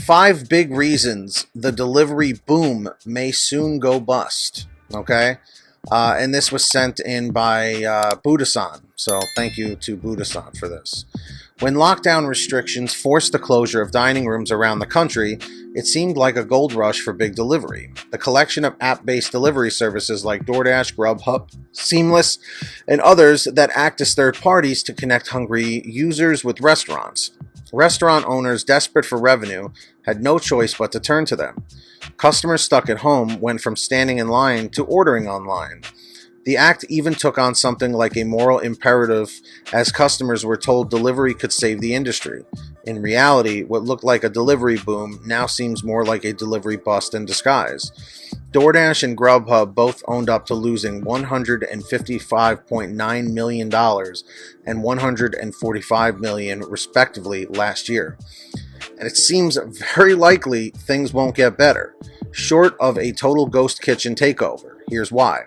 5 big reasons the delivery boom may soon go bust. Okay? And this was sent in by Buddha-san. So thank you to Buddha-san for this. When lockdown restrictions forced the closure of dining rooms around the country, it seemed like a gold rush for big delivery. The collection of app-based delivery services like DoorDash, GrubHub, Seamless, and others that act as third parties to connect hungry users with restaurants. Restaurant owners desperate for revenue had no choice but to turn to them. Customers stuck at home went from standing in line to ordering online. The act even took on something like a moral imperative, as customers were told delivery could save the industry. In reality, what looked like a delivery boom now seems more like a delivery bust in disguise. DoorDash and GrubHub both owned up to losing $155.9 million and $145 million respectively last year. And it seems very likely things won't get better, short of a total ghost kitchen takeover. Here's why.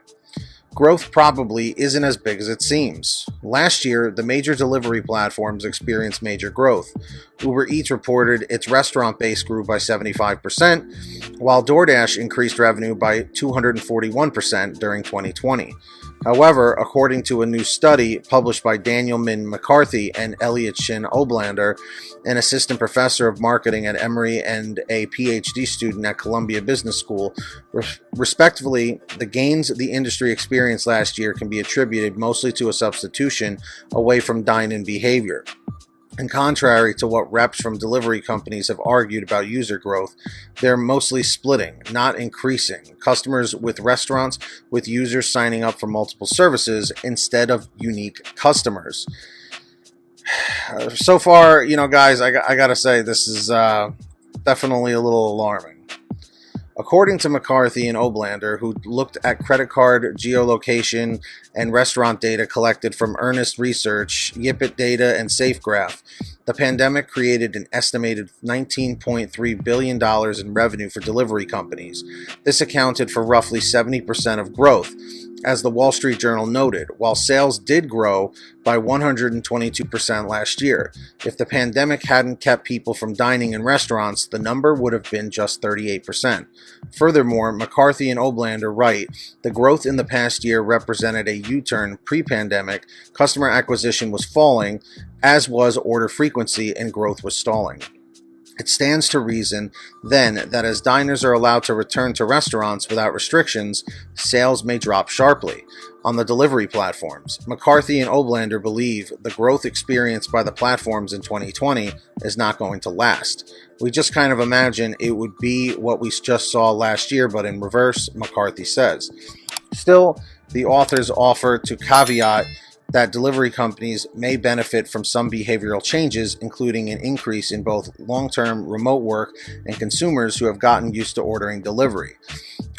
Growth probably isn't as big as it seems. Last year, the major delivery platforms experienced major growth. Uber Eats reported its restaurant base grew by 75%, while DoorDash increased revenue by 241% during 2020. However, according to a new study published by Daniel Min McCarthy and Elliot Shin Oblander, an assistant professor of marketing at Emory and a PhD student at Columbia Business School, respectively, the gains the industry experienced last year can be attributed mostly to a substitution away from dine-in behavior. And contrary to what reps from delivery companies have argued about user growth, they're mostly splitting, not increasing. Customers with restaurants, with users signing up for multiple services instead of unique customers. So far, guys, I gotta say, this is definitely a little alarming. According to McCarthy and Oblander, who looked at credit card geolocation and restaurant data collected from Earnest Research, Yipit Data, and SafeGraph, the pandemic created an estimated $19.3 billion in revenue for delivery companies. This accounted for roughly 70% of growth. As the Wall Street Journal noted, while sales did grow by 122% last year, if the pandemic hadn't kept people from dining in restaurants, the number would have been just 38%. Furthermore, McCarthy and Oblander write, the growth in the past year represented a U-turn. Pre-pandemic, customer acquisition was falling, as was order frequency, and growth was stalling. It stands to reason, then, that as diners are allowed to return to restaurants without restrictions, sales may drop sharply. On the delivery platforms, McCarthy and Oblander believe the growth experienced by the platforms in 2020 is not going to last. We just kind of imagine it would be what we just saw last year, but in reverse, McCarthy says. Still, the authors offer to caveat that delivery companies may benefit from some behavioral changes, including an increase in both long-term remote work and consumers who have gotten used to ordering delivery.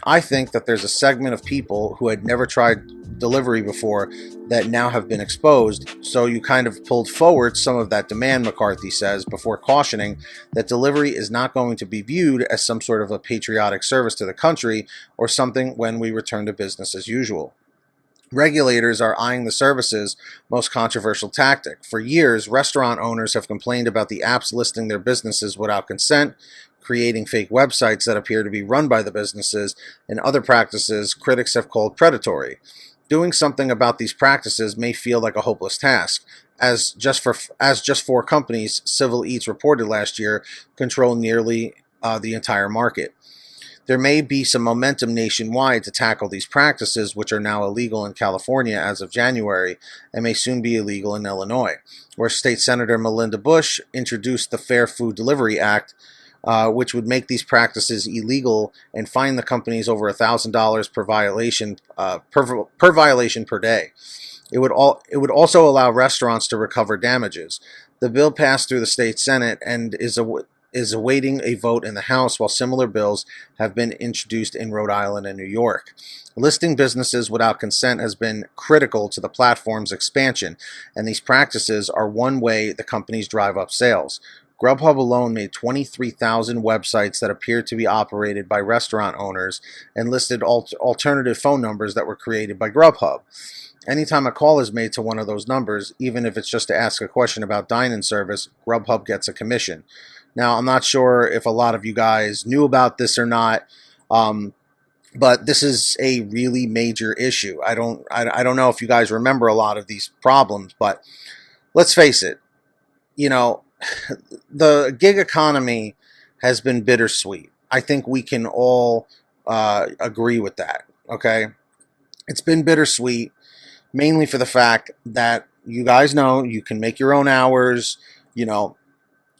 I think that there's a segment of people who had never tried delivery before that now have been exposed, so you kind of pulled forward some of that demand, McCarthy says, before cautioning that delivery is not going to be viewed as some sort of a patriotic service to the country or something when we return to business as usual. Regulators are eyeing the service's most controversial tactic. For years, restaurant owners have complained about the apps listing their businesses without consent, creating fake websites that appear to be run by the businesses, and other practices critics have called predatory. Doing something about these practices may feel like a hopeless task, as just four companies, Civil Eats reported last year, control nearly the entire market. There may be some momentum nationwide to tackle these practices, which are now illegal in California as of January and may soon be illegal in Illinois, where State Senator Melinda Bush introduced the Fair Food Delivery Act, which would make these practices illegal and fine the companies over $1,000 per violation per violation per day. It would also allow restaurants to recover damages. The bill passed through the state Senate and is awaiting a vote in the House, while similar bills have been introduced in Rhode Island and New York. Listing businesses without consent has been critical to the platform's expansion, and these practices are one way the companies drive up sales. GrubHub alone made 23,000 websites that appeared to be operated by restaurant owners and listed alternative phone numbers that were created by GrubHub. Anytime a call is made to one of those numbers, even if it's just to ask a question about dine-in service, GrubHub gets a commission. Now, I'm not sure if a lot of you guys knew about this or not, but this is a really major issue. I don't know if you guys remember a lot of these problems, but let's face it, you know, the gig economy has been bittersweet. I think we can all agree with that. Okay, it's been bittersweet, mainly for the fact that you guys know you can make your own hours. You know,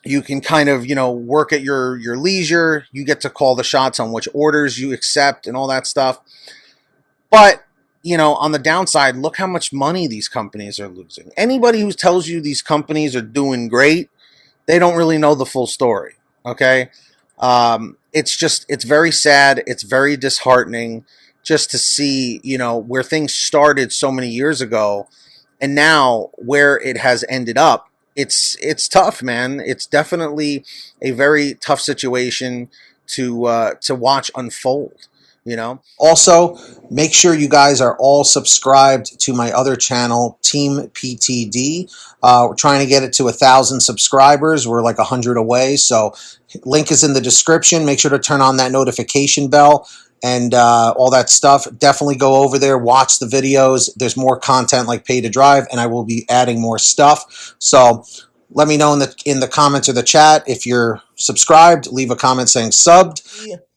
you can kind of, work at your leisure. You get to call the shots on which orders you accept and all that stuff. But, on the downside, look how much money these companies are losing. Anybody who tells you these companies are doing great, they don't really know the full story. Okay. It's very sad. It's very disheartening just to see, where things started so many years ago and now where it has ended up. It's tough, man. It's definitely a very tough situation to watch unfold. Also, make sure you guys are all subscribed to my other channel, Team PTD. We're trying to get it to 1,000 subscribers. We're like 100 away, so link is in the description. Make sure to turn on that notification bell and all that stuff. Definitely go over there, watch the videos. There's more content like Pay to Drive, and I will be adding more stuff. So let me know in the comments or the chat if you're subscribed. Leave a comment saying subbed.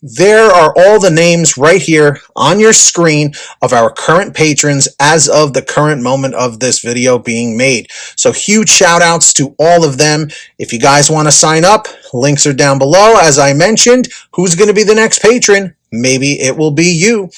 There are all the names right here on your screen of our current patrons as of the current moment of this video being made. So huge shout outs to all of them. If you guys want to sign up, links are down below. As I mentioned, who's going to be the next patron? Maybe it will be you.